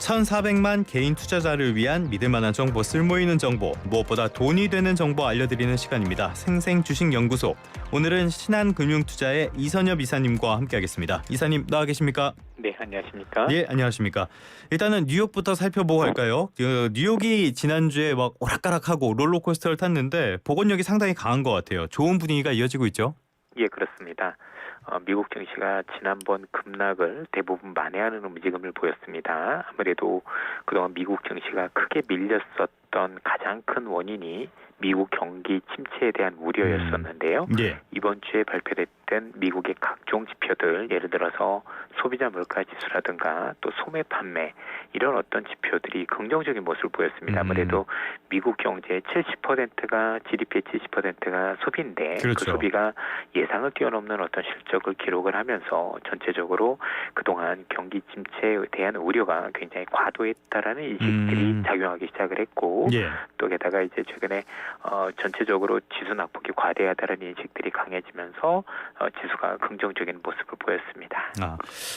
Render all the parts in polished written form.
1,400만 개인 투자자를 위한 믿을만한 정보, 쓸모있는 정보, 무엇보다 돈이 되는 정보 알려드리는 시간입니다. 생생주식연구소. 오늘은 신한금융투자의 이선엽 이사님과 함께하겠습니다. 이사님 나와 계십니까? 네, 안녕하십니까? 예, 안녕하십니까. 일단은 뉴욕부터 살펴보고 할까요? 뉴욕이 지난주에 막 오락가락하고 롤러코스터를 탔는데 복원력이 상당히 강한 것 같아요. 좋은 분위기가 이어지고 있죠? 예, 그렇습니다. 미국 증시가 지난번 급락을 대부분 만회하는 움직임을 보였습니다. 아무래도 그동안 미국 증시가 크게 밀렸었던 가장 큰 원인이 미국 경기 침체에 대한 우려였었는데요. 예. 이번 주에 발표됐던 미국의 각종 지표들, 예를 들어서 소비자 물가 지수라든가 또 소매 판매 이런 어떤 지표들이 긍정적인 모습을 보였습니다. 아무래도 미국 경제의 70%가 GDP의 70%가 소비인데 그렇죠. 그 소비가 예상을 뛰어넘는 어떤 실적을 기록을 하면서 전체적으로 그동안 경기 침체에 대한 우려가 굉장히 과도했다라는 인식들이 작용하기 시작을 했고 예. 또 게다가 이제 최근에 전체적으로 지수 낙폭이 과대하다는 인식들이 강해지면서 지수가 긍정적인 모습을 보였습니다.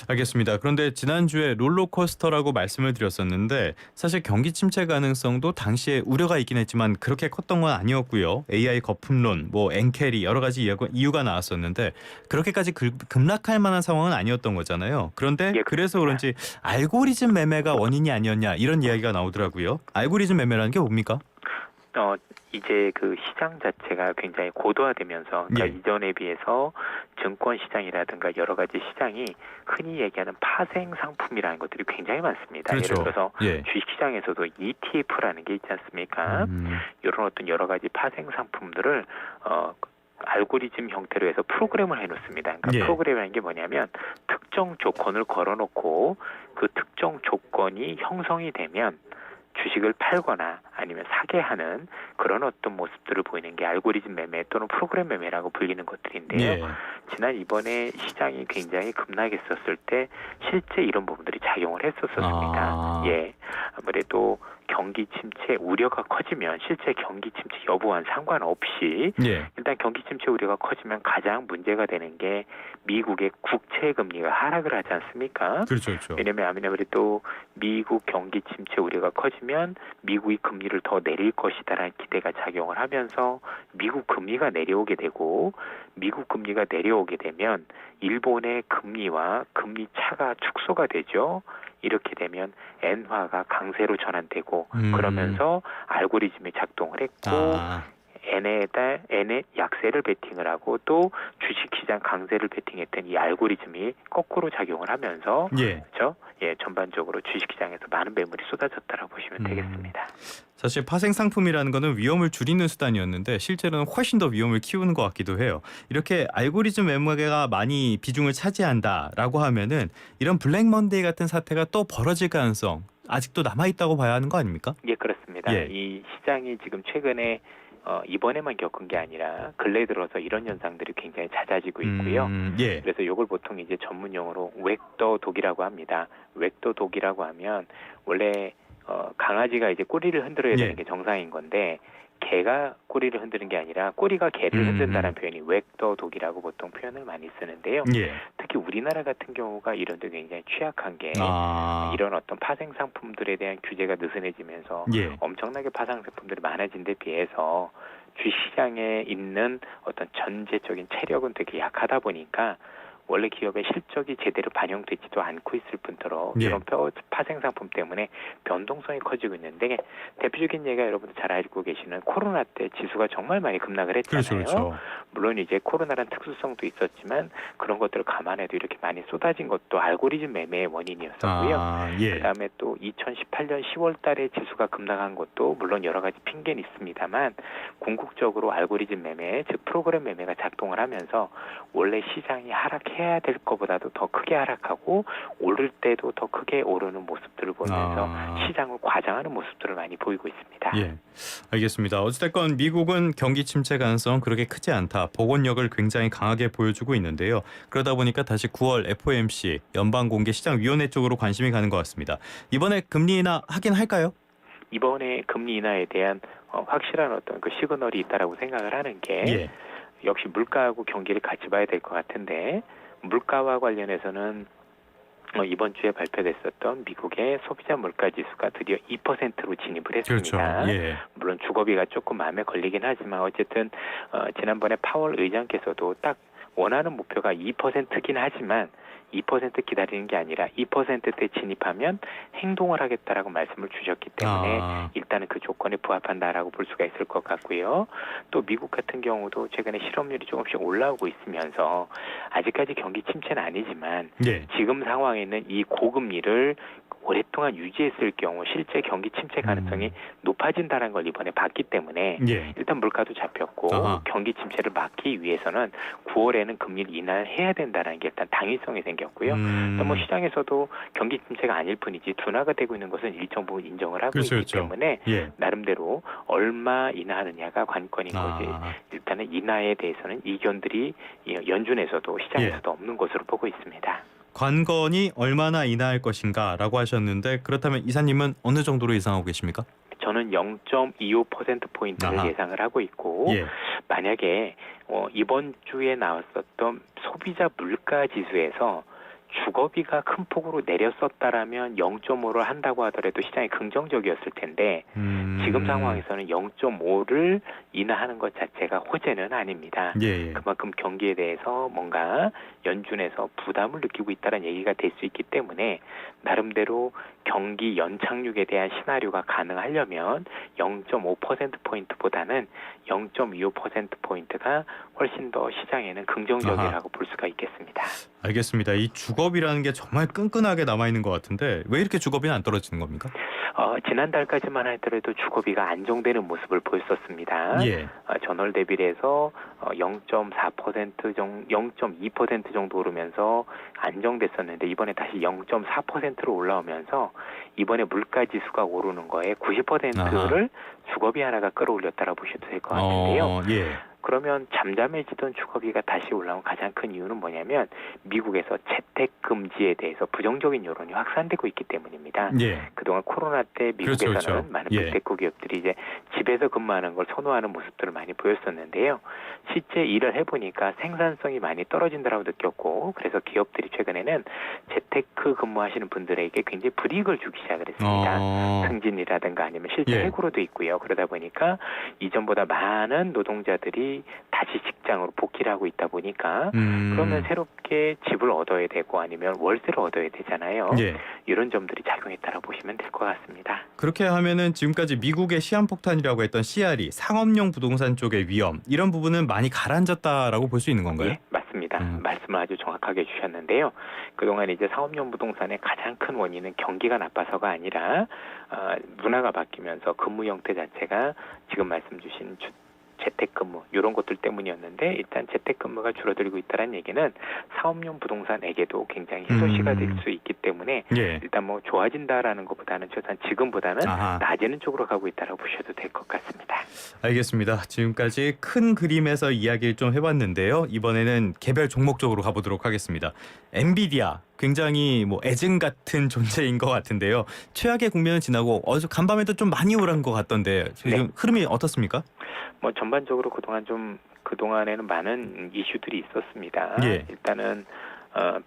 알겠습니다. 그런데 지난주에 롤러코스터라고 말씀을 드렸었는데 사실 경기 침체 가능성도 당시에 우려가 있긴 했지만 그렇게 컸던 건 아니었고요. AI 거품론, 엔캐리 여러 가지 이유가 나왔었는데 그렇게까지 급락할 만한 상황은 아니었던 거잖아요. 그런데 예, 그래서 그런지 알고리즘 매매가 원인이 아니었냐 이런 이야기가 나오더라고요. 알고리즘 매매라는 게 뭡니까? 이제 그 시장 자체가 굉장히 고도화되면서 그러니까 이전에 비해서 증권 시장이라든가 여러 가지 시장이 흔히 얘기하는 파생 상품이라는 것들이 굉장히 많습니다. 그렇죠. 예를 들어서 주식 시장에서도 ETF라는 게 있지 않습니까? 이런 어떤 여러 가지 파생 상품들을 알고리즘 형태로 해서 프로그램을 해놓습니다. 그러니까 프로그램이라는 게 뭐냐면 특정 조건을 걸어놓고 그 특정 조건이 형성이 되면 주식을 팔거나 아니면 사게 하는 그런 어떤 모습들을 보이는 게 알고리즘 매매 또는 프로그램 매매라고 불리는 것들인데요. 지난 이번에 시장이 굉장히 급락했었을 때 실제 이런 부분들이 작용을 했었습니다. 아무래도 경기 침체 우려가 커지면 실제 경기 침체 여부와는 상관없이 일단 경기 침체 우려가 커지면 가장 문제가 되는 게 미국의 국채 금리가 하락을 하지 않습니까? 그렇죠. 왜냐하면 아무래도 미국 경기 침체 우려가 커지면 미국이 금리를 더 내릴 것이다라는 기대가 작용을 하면서 미국 금리가 내려오게 되고 미국 금리가 내려오게 되면 일본의 금리와 금리 차가 축소가 되죠. 이렇게 되면 엔화가 강세로 전환되고 그러면서 알고리즘이 작동을 했고 엔에 약세를 베팅을 하고 또 주식시장 강세를 베팅했던 이 알고리즘이 거꾸로 작용을 하면서 그렇죠? 전반적으로 주식시장에서 많은 매물이 쏟아졌다라고 보시면 되겠습니다. 사실 파생 상품이라는 거는 위험을 줄이는 수단이었는데 실제로는 훨씬 더 위험을 키우는 것 같기도 해요. 이렇게 알고리즘 매매가 많이 비중을 차지한다라고 하면은 이런 블랙 먼데이 같은 사태가 또 벌어질 가능성 아직도 남아있다고 봐야 하는 거 아닙니까? 예, 그렇습니다. 이 시장이 지금 최근에 이번에만 겪은 게 아니라 근래 들어서 이런 현상들이 굉장히 잦아지고 있고요. 그래서 이걸 보통 이제 전문 용어로 웩더 독이라고 합니다. 웩더 독이라고 하면 원래 강아지가 이제 꼬리를 흔들어야 되는 게 정상인 건데 개가 꼬리를 흔드는 게 아니라 꼬리가 개를 흔든다는 표현이 웩더 독이라고 보통 표현을 많이 쓰는데요. 특히 우리나라 같은 경우가 이런 데 굉장히 취약한 게 이런 어떤 파생 상품들에 대한 규제가 느슨해지면서 엄청나게 파생 상품들이 많아진 데 비해서 주시장에 있는 어떤 전제적인 체력은 되게 약하다 보니까 원래 기업의 실적이 제대로 반영되지도 않고 있을 뿐더러 이런 파생 상품 때문에 변동성이 커지고 있는데 대표적인 예가 여러분들 잘 알고 계시는 코로나 때 지수가 정말 많이 급락을 했잖아요. 그렇죠. 물론 이제 코로나란 특수성도 있었지만 그런 것들을 감안해도 이렇게 많이 쏟아진 것도 알고리즘 매매의 원인이었었고요. 그다음에 또 2018년 10월 달에 지수가 급락한 것도 물론 여러 가지 핑계는 있습니다만 궁극적으로 알고리즘 매매, 즉 프로그램 매매가 작동을 하면서 원래 시장이 하락해야 될 것보다도 더 크게 하락하고 오를 때도 더 크게 오르는 모습들을 보면서 시장을 과장하는 모습들을 많이 보이고 있습니다. 알겠습니다. 어찌됐건 미국은 경기 침체 가능성 그렇게 크지 않다. 복원력을 굉장히 강하게 보여주고 있는데요. 그러다 보니까 다시 9월 FOMC 연방공개시장위원회 쪽으로 관심이 가는 것 같습니다. 이번에 금리 인하 하긴 할까요? 이번에 금리 인하에 대한 확실한 어떤 그 시그널이 있다라고 생각을 하는 게 역시 물가하고 경기를 같이 봐야 될 것 같은데 물가와 관련해서는 이번 주에 발표됐었던 미국의 소비자 물가 지수가 드디어 2%로 진입을 했습니다. 그렇죠. 예. 물론 주거비가 조금 마음에 걸리긴 하지만 어쨌든 지난번에 파월 의장께서도 딱 원하는 목표가 2%긴 하지만 2% 기다리는 게 아니라 2%대 진입하면 행동을 하겠다라고 말씀을 주셨기 때문에 일단은 그 조건에 부합한다라고 볼 수가 있을 것 같고요. 또 미국 같은 경우도 최근에 실업률이 조금씩 올라오고 있으면서 아직까지 경기 침체는 아니지만 예. 지금 상황에는 이 고금리를 오랫동안 유지했을 경우 실제 경기 침체 가능성이 높아진다는 걸 이번에 봤기 때문에 예. 일단 물가도 잡혔고 경기 침체를 막기 위해서는 9월에는 금리를 인하해야 된다는 게 일단 당위성이 생겼고요. 또 뭐 시장에서도 경기 침체가 아닐 뿐이지 둔화가 되고 있는 것은 일정 부분 인정을 하고 있기 때문에 예. 나름대로 얼마 인하하느냐가 관건인 거지. 일단은 인하에 대해서는 이견들이 연준에서도 시장에서도 없는 것으로 보고 있습니다. 관건이 얼마나 인하할 것인가라고 하셨는데 그렇다면 이사님은 어느 정도로 예상하고 계십니까? 저는 0.25%포인트를 예상을 하고 있고 만약에 이번 주에 나왔었던 소비자 물가 지수에서 주거비가 큰 폭으로 내렸었다라면 0.5를 한다고 하더라도 시장이 긍정적이었을 텐데 지금 상황에서는 0.5를 인하하는 것 자체가 호재는 아닙니다. 그만큼 경기에 대해서 뭔가 연준에서 부담을 느끼고 있다는 얘기가 될 수 있기 때문에 나름대로 경기 연착륙에 대한 시나리오가 가능하려면 0.5%포인트보다는 0.25%포인트가 훨씬 더 시장에는 긍정적이라고 볼 수가 있겠습니다. 알겠습니다. 이 주거비라는 게 정말 끈끈하게 남아있는 것 같은데 왜 이렇게 주거비는 안 떨어지는 겁니까? 지난달까지만 하더라도 주거비가 안정되는 모습을 보였었습니다. 전월 대비해서 0.4% 정도, 0.2% 정도 오르면서 안정됐었는데 이번에 다시 0.4%로 올라오면서 이번에 물가 지수가 오르는 거에 90%를 주거비 하나가 끌어올렸다고 보셔도 될 것 같은데요. 그러면 잠잠해지던 주거비가 다시 올라온 가장 큰 이유는 뭐냐면 미국에서 재택 금지에 대해서 부정적인 여론이 확산되고 있기 때문입니다. 그동안 코로나 때 미국에서는 많은 빅테크 기업들이 이제 집에서 근무하는 걸 선호하는 모습들을 많이 보였었는데요. 실제 일을 해보니까 생산성이 많이 떨어진다고 느꼈고 그래서 기업들이 최근에는 재테크 근무하시는 분들에게 굉장히 불이익을 주기 시작을 했습니다. 승진이라든가 아니면 실제 해고로도 있고요. 그러다 보니까 이전보다 많은 노동자들이 다시 직장으로 복귀를 하고 있다 보니까 그러면 새롭게 집을 얻어야 되고 아니면 월세를 얻어야 되잖아요. 이런 점들이 작용했다고 보시면 될 것 같습니다. 그렇게 하면은 지금까지 미국의 시한폭탄이라고 했던 CRE 상업용 부동산 쪽의 위험 이런 부분은 많이 가라앉았다라고 볼 수 있는 건가요? 맞습니다. 말씀을 아주 정확하게 주셨는데요. 그동안 이제 상업용 부동산의 가장 큰 원인은 경기가 나빠서가 아니라 문화가 바뀌면서 근무 형태 자체가 지금 말씀 주신 재택근무 이런 것들 때문이었는데 일단 재택근무가 줄어들고 있다는 얘기는 상업용 부동산에게도 굉장히 희소시가 될 수 있기 때문에 일단 뭐 좋아진다라는 것보다는 최소한 지금보다는 나아지는 쪽으로 가고 있다고 보셔도 될 것 같습니다. 알겠습니다. 지금까지 큰 그림에서 이야기를 좀 해봤는데요. 이번에는 개별 종목적으로 가보도록 하겠습니다. 엔비디아 굉장히 뭐 애증 같은 존재인 것 같은데요. 최악의 국면을 지나고 어제 간밤에도 좀 많이 오른 것 같던데 지금 흐름이 어떻습니까? 뭐 전반적으로 그동안에는 많은 이슈들이 있었습니다. 일단은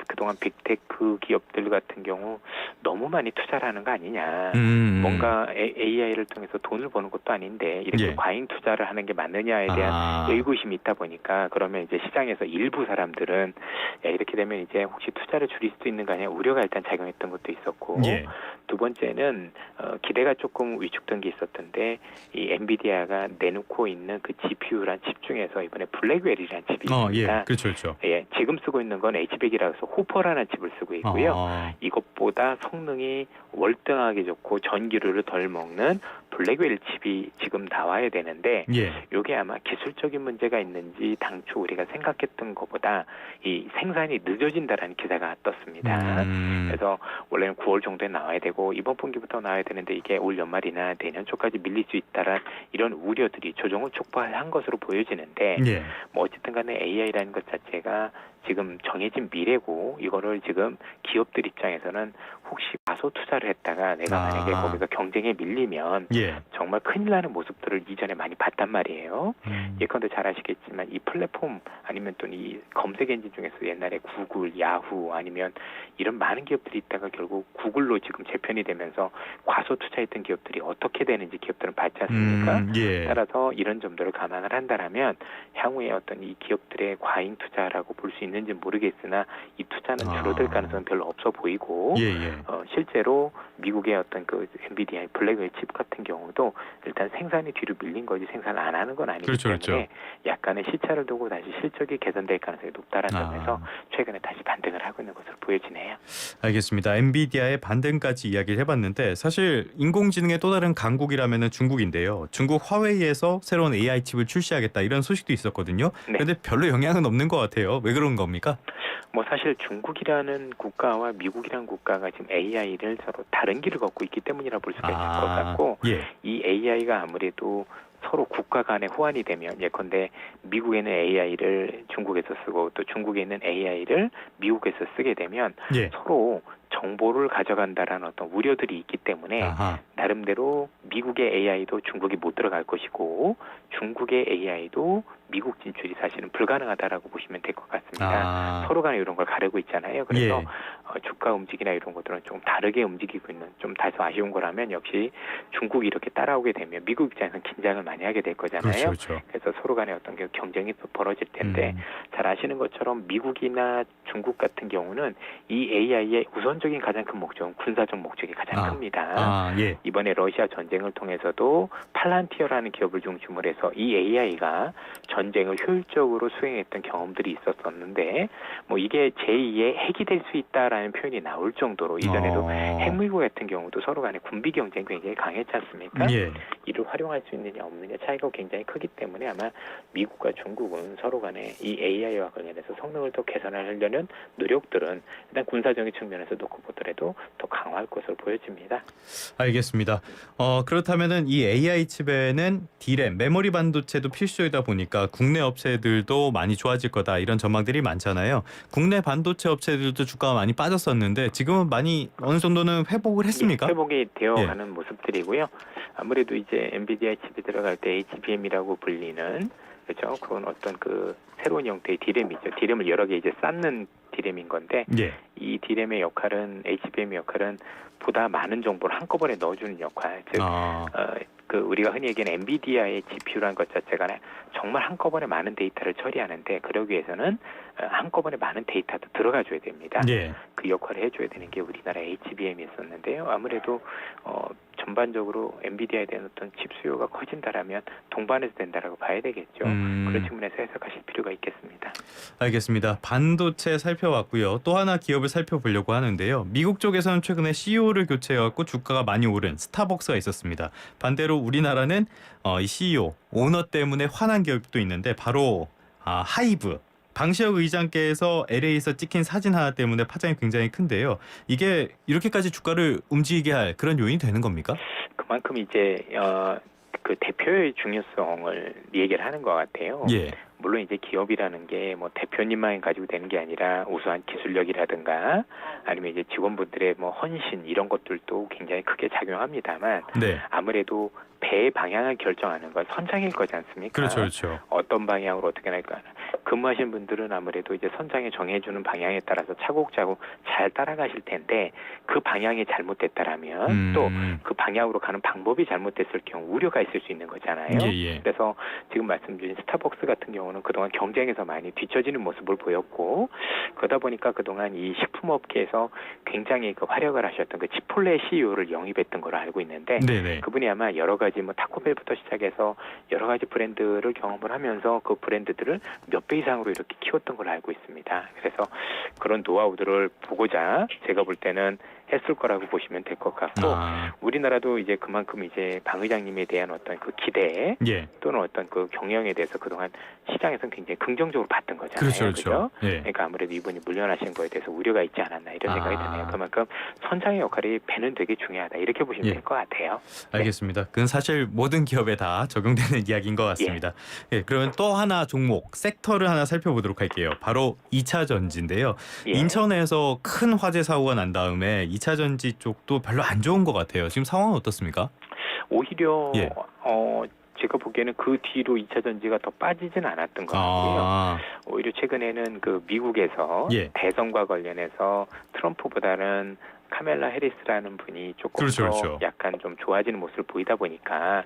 그동안 빅테크 기업들 같은 경우 너무 많이 투자를 하는 거 아니냐. 뭔가 AI를 통해서 돈을 버는 것도 아닌데 이렇게 과잉 투자를 하는 게 맞느냐에 대한 의구심이 있다 보니까 그러면 이제 시장에서 일부 사람들은 이렇게 되면 이제 혹시 투자를 줄일 수도 있는 거 아니냐 우려가 일단 작용했던 것도 있었고 두 번째는 기대가 조금 위축된 게 있었던데 이 엔비디아가 내놓고 있는 그 GPU란 칩 중에서 이번에 블랙웰이라는 칩이 있습니다. 그렇죠. 지금 쓰고 있는 건 HBA라고 해서 호퍼라는 칩을 쓰고 있고요. 이것보다 성능이 월등하게 좋고 전기료를 덜 먹는 블랙웰 칩이 지금 나와야 되는데 이게 아마 기술적인 문제가 있는지 당초 우리가 생각했던 것보다 이 생산이 늦어진다라는 기사가 떴습니다. 그래서 원래는 9월 정도에 나와야 되고 이번 분기부터 나와야 되는데 이게 올 연말이나 내년 초까지 밀릴 수 있다란 이런 우려들이 조정을 촉발한 것으로 보여지는데 뭐 어쨌든 간에 AI라는 것 자체가 지금 정해진 미래고 이거를 지금 기업들 입장에서는 혹시 과소 투자를 했다가 내가 만약에 거기서 경쟁에 밀리면 예. 정말 큰일 나는 모습들을 이전에 많이 봤단 말이에요. 예컨대 잘 아시겠지만 이 플랫폼 아니면 또 이 검색 엔진 중에서 옛날에 구글, 야후 아니면 이런 많은 기업들이 있다가 결국 구글로 지금 재편이 되면서 과소 투자했던 기업들이 어떻게 되는지 기업들은 봤지 않습니까? 예. 따라서 이런 점들을 감안을 한다라면 향후에 어떤 이 기업들의 과잉 투자라고 볼 수 있는지 모르겠으나 이 투자는 줄어들 가능성은 별로 없어 보이고 실제로 미국의 어떤 그 엔비디아 블랙웰 칩 같은 경우도 일단 생산이 뒤로 밀린 거지 생산을 안 하는 건 아니기 때문에 약간의 시차를 두고 다시 실적이 개선될 가능성이 높다는 점에서 최근에 다시 반등을 하고 있는 것으로 보여지네요. 알겠습니다. 엔비디아의 반등까지 이야기를 해봤는데 사실 인공지능의 또 다른 강국이라면 중국인데요. 중국 화웨이에서 새로운 AI 칩을 출시하겠다 이런 소식도 있었거든요. 그런데 별로 영향은 없는 것 같아요. 왜 그런 겁니까? 뭐 사실 중국이라는 국가와 미국이라는 국가가 지금 AI를 서로 다른 길을 걷고 있기 때문이라 볼 수가 있을 것 같고 이 AI가 아무래도 서로 국가 간의 호환이 되면 예컨대 미국에는 AI를 중국에서 쓰고 또 중국에 있는 AI를 미국에서 쓰게 되면 서로 정보를 가져간다라는 어떤 우려들이 있기 때문에 나름대로 미국의 AI도 중국이 못 들어갈 것이고 중국의 AI도 미국 진출이 사실은 불가능하다라고 보시면 될 것 같습니다. 서로 간에 이런 걸 가르고 있잖아요. 그래서 주가 움직이나 이런 것들은 좀 다르게 움직이고 있는 좀 다소 아쉬운 거라면 역시 중국이 이렇게 따라오게 되면 미국 입장에서는 긴장을 많이 하게 될 거잖아요. 그래서 서로 간에 어떤 경쟁이 또 벌어질 텐데 잘 아시는 것처럼 미국이나 중국 같은 경우는 이 AI의 우선적인 가장 큰 목적은 군사적 목적이 가장 큽니다. 이번에 러시아 전쟁을 통해서도 팔란티어라는 기업을 중심으로 해서 이 AI가 전쟁을 효율적으로 수행했던 경험들이 있었었는데 뭐 이게 제2의 핵이 될 수 있다라는 표현이 나올 정도로 이전에도 핵무기 같은 경우도 서로 간에 군비 경쟁이 굉장히 강했지 않습니까? 이를 활용할 수 있느냐 없느냐 차이가 굉장히 크기 때문에 아마 미국과 중국은 서로 간에 이 AI와 관련해서 성능을 더 개선하려는 노력들은 일단 군사적인 측면에서 놓고 보더라도 더 강화할 것으로 보여집니다. 알겠습니다. 그렇다면은 이 AI 칩에는 D램, 메모리 반도체도 필수이다 보니까 국내 업체들도 많이 좋아질 거다 이런 전망들이 많잖아요. 국내 반도체 업체들도 주가가 많이 빠졌었는데 지금은 많이 어느 정도는 회복을 했습니까? 회복이 되어가는 모습들이고요. 아무래도 이제 엔비디아 칩이 들어갈 때 HBM이라고 불리는 그렇죠. 그건 어떤 그 새로운 형태의 D램이죠. D램을 여러 개 이제 쌓는 D램인 건데 이 D램의 역할은 HBM의 역할은 보다 많은 정보를 한꺼번에 넣어주는 역할. 즉 그 우리가 흔히 얘기하는 엔비디아의 GPU라는 것 자체가 정말 한꺼번에 많은 데이터를 처리하는데 그러기 위해서는 한꺼번에 많은 데이터도 들어가줘야 됩니다. 그 역할을 해줘야 되는 게 우리나라 HBM이었었는데요. 아무래도 전반적으로 엔비디아에 대한 어떤 칩 수요가 커진다라면 동반해서 된다라고 봐야 되겠죠. 그런 측면에서 해석하실 필요가 있겠습니다. 알겠습니다. 반도체 살펴봤고요. 또 하나 기업을 살펴보려고 하는데요. 미국 쪽에서는 최근에 CEO를 교체해갖고 주가가 많이 오른 스타벅스가 있었습니다. 반대로 우리나라는 이 CEO, 오너 때문에 화난 기업도 있는데 바로 하이브. 방시혁 의장께서 LA에서 찍힌 사진 하나 때문에 파장이 굉장히 큰데요. 이게 이렇게까지 주가를 움직이게 할 그런 요인이 되는 겁니까? 그만큼 이제 그 대표의 중요성을 얘기를 하는 것 같아요. 물론 이제 기업이라는 게 뭐 대표님만 가지고 되는 게 아니라 우수한 기술력이라든가 아니면 이제 직원분들의 뭐 헌신 이런 것들도 굉장히 크게 작용합니다만 아무래도 배의 방향을 결정하는 건 선장일 거지 않습니까? 그렇죠. 어떤 방향으로 어떻게 날까? 근무하신 분들은 아무래도 이제 선장이 정해주는 방향에 따라서 차곡차곡 잘 따라가실 텐데 그 방향이 잘못됐다라면 또 그 방향으로 가는 방법이 잘못됐을 경우 우려가 있을 수 있는 거잖아요. 그래서 지금 말씀 주신 스타벅스 같은 경우는 그동안 경쟁에서 많이 뒤처지는 모습을 보였고 그러다 보니까 그동안 이 식품업계에서 굉장히 그 활약을 하셨던 그 치폴레 CEO를 영입했던 걸로 알고 있는데 그분이 아마 여러 가지 뭐 타코벨부터 시작해서 여러 가지 브랜드를 경험을 하면서 그 브랜드들을 몇 배 이상으로 이렇게 키웠던 걸로 알고 있습니다. 그래서 그런 노하우들을 보고자 제가 볼 때는 했을 거라고 보시면 될 것 같고 우리나라도 이제 그만큼 이제 방 의장님에 대한 어떤 그 기대 또는 어떤 그 경영에 대해서 그동안 시장에서는 굉장히 긍정적으로 봤던 거잖아요. 그렇죠? 그러니까 아무래도 이분이 물려나신 거에 대해서 우려가 있지 않았나 이런 생각이 드네요. 그만큼 선장의 역할이 배는 되게 중요하다 이렇게 보시면 될 것 같아요. 알겠습니다. 그건 사실 모든 기업에 다 적용되는 이야기인 것 같습니다. 그러면 또 하나 종목 섹터를 하나 살펴보도록 할게요. 바로 2차 전지인데요. 인천에서 큰 화재 사고가 난 다음에 2차 전지 쪽도 별로 안 좋은 것 같아요. 지금 상황은 어떻습니까? 오히려 예. 제가 보기에는 그 뒤로 2차 전지가 더 빠지진 않았던 것 같고요. 오히려 최근에는 그 미국에서 예. 대선과 관련해서 트럼프보다는 카멜라 해리스라는 분이 조금 그렇죠, 더 그렇죠. 약간 좀 좋아지는 모습을 보이다 보니까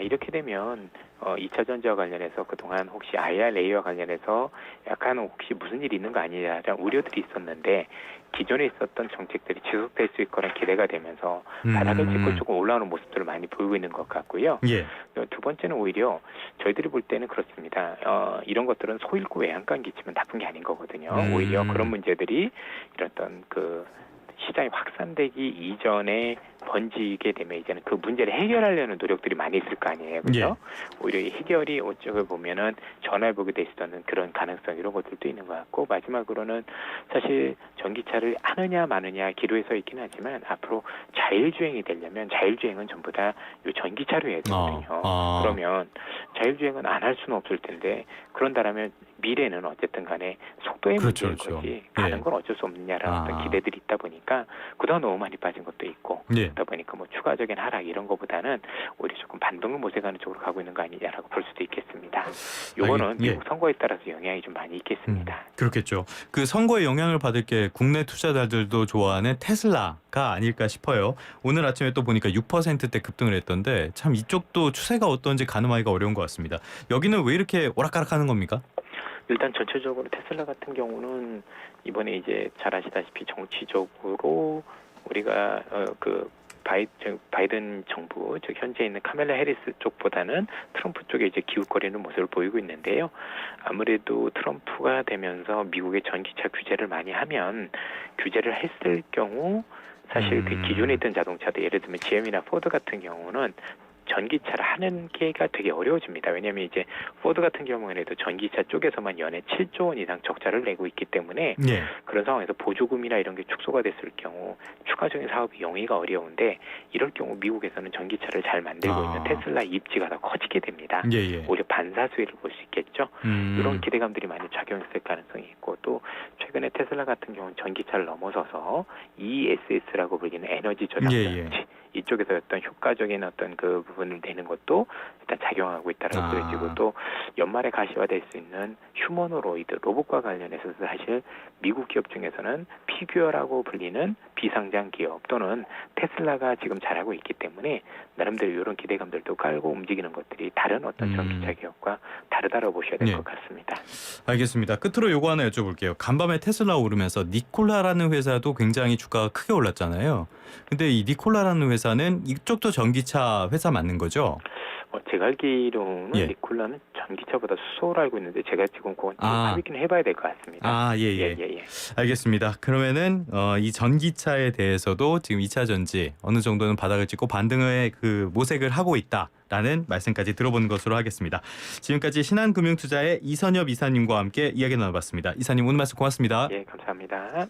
이렇게 되면 2차 전지와 관련해서 그동안 혹시 IRA와 관련해서 약간 혹시 무슨 일이 있는 거 아니냐라는 우려들이 있었는데 기존에 있었던 정책들이 지속될 수 있거나 기대가 되면서 바닥을 찍고 조금 올라오는 모습들을 많이 보이고 있는 것 같고요. 예. 두 번째는 오히려 저희들이 볼 때는 그렇습니다. 이런 것들은 소잃고 외양간 끼치면 나쁜 게 아닌 거거든요. 오히려 그런 문제들이 이런 어떤 그 시장이 확산되기 이전에 번지게 되면 이제는 그 문제를 해결하려는 노력들이 많이 있을 거 아니에요, 그렇죠? 예. 오히려 이 해결이 어쩌고 보면은 전화해보게 될 수 있는 그런 가능성 이런 것들도 있는 것 같고 마지막으로는 사실 전기차를 하느냐 마느냐 기로에 서 있긴 하지만 앞으로 자율주행이 되려면 자율주행은 전부 다 이 전기차로 해야 되거든요. 그러면 자율주행은 안 할 수는 없을 텐데 그런다라면 미래는 어쨌든 간에 속도의 문제인 거지 가는 건 어쩔 수 없느냐라는 어떤 기대들이 있다 보니까 그동안 너무 많이 빠진 것도 있고 그러다 보니까 뭐 추가적인 하락 이런 것보다는 오히려 조금 반등을 모색하는 쪽으로 가고 있는 거 아니냐라고 볼 수도 있겠습니다. 요거는 미국 선거에 따라서 영향이 좀 많이 있겠습니다. 그렇겠죠. 그 선거에 영향을 받을 게 국내 투자자들도 좋아하는 테슬라가 아닐까 싶어요. 오늘 아침에 또 보니까 6%대 급등을 했던데 참 이쪽도 추세가 어떤지 가늠하기가 어려운 것 같습니다. 여기는 왜 이렇게 오락가락하는 겁니까? 일단 전체적으로 테슬라 같은 경우는 이번에 이제 잘 아시다시피 정치적으로 우리가 그 바이든 정부 즉 현재 있는 카멜라 해리스 쪽보다는 트럼프 쪽에 이제 기웃거리는 모습을 보이고 있는데요. 아무래도 트럼프가 되면서 미국의 전기차 규제를 많이 하면 규제를 했을 경우 사실 그 기존에 있던 자동차들 예를 들면 GM이나 포드 같은 경우는 전기차를 하는 게가 되게 어려워집니다. 왜냐하면 이제 포드 같은 경우에도 전기차 쪽에서만 연에 7조 원 이상 적자를 내고 있기 때문에 그런 상황에서 보조금이나 이런 게 축소가 됐을 경우 추가적인 사업이 영위가 어려운데 이럴 경우 미국에서는 전기차를 잘 만들고 있는 테슬라 입지가 더 커지게 됩니다. 오히려 반사수혜를 볼 수 있겠죠. 이런 기대감들이 많이 작용했을 가능성이 있고 또 최근에 테슬라 같은 경우는 전기차를 넘어서서 ESS라고 불리는 에너지 저장 장치 이쪽에서 어떤 효과적인 어떤 그 부분을 내는 것도 일단 작용하고 있다라고 보여지고 또 연말에 가시화될 수 있는 휴머노로이드 로봇과 관련해서 사실 미국 기업 중에서는 피규어라고 불리는 비상장 기업 또는 테슬라가 지금 잘하고 있기 때문에 나름대로 이런 기대감들도 깔고 움직이는 것들이 다른 어떤 전기차 기업과 다르다고 보셔야 될 것 같습니다. 알겠습니다. 끝으로 요거 하나 여쭤볼게요. 간밤에 테슬라 오르면서 니콜라라는 회사도 굉장히 주가가 크게 올랐잖아요. 근데 이 니콜라라는 회사는 이쪽도 전기차 회사 맞는 거죠? 제가 알기로는 니콜라는 전기차보다 수소를 알고 있는데 제가 지금 그건 확인을 해봐야 될 것 같습니다. 예. 알겠습니다. 그러면은 이 전기차에 대해서도 지금 2차 전지 어느 정도는 바닥을 찍고 반등의 그 모색을 하고 있다라는 말씀까지 들어보는 것으로 하겠습니다. 지금까지 신한금융투자의 이선엽 이사님과 함께 이야기 나눠봤습니다. 이사님 오늘 말씀 고맙습니다. 예, 감사합니다.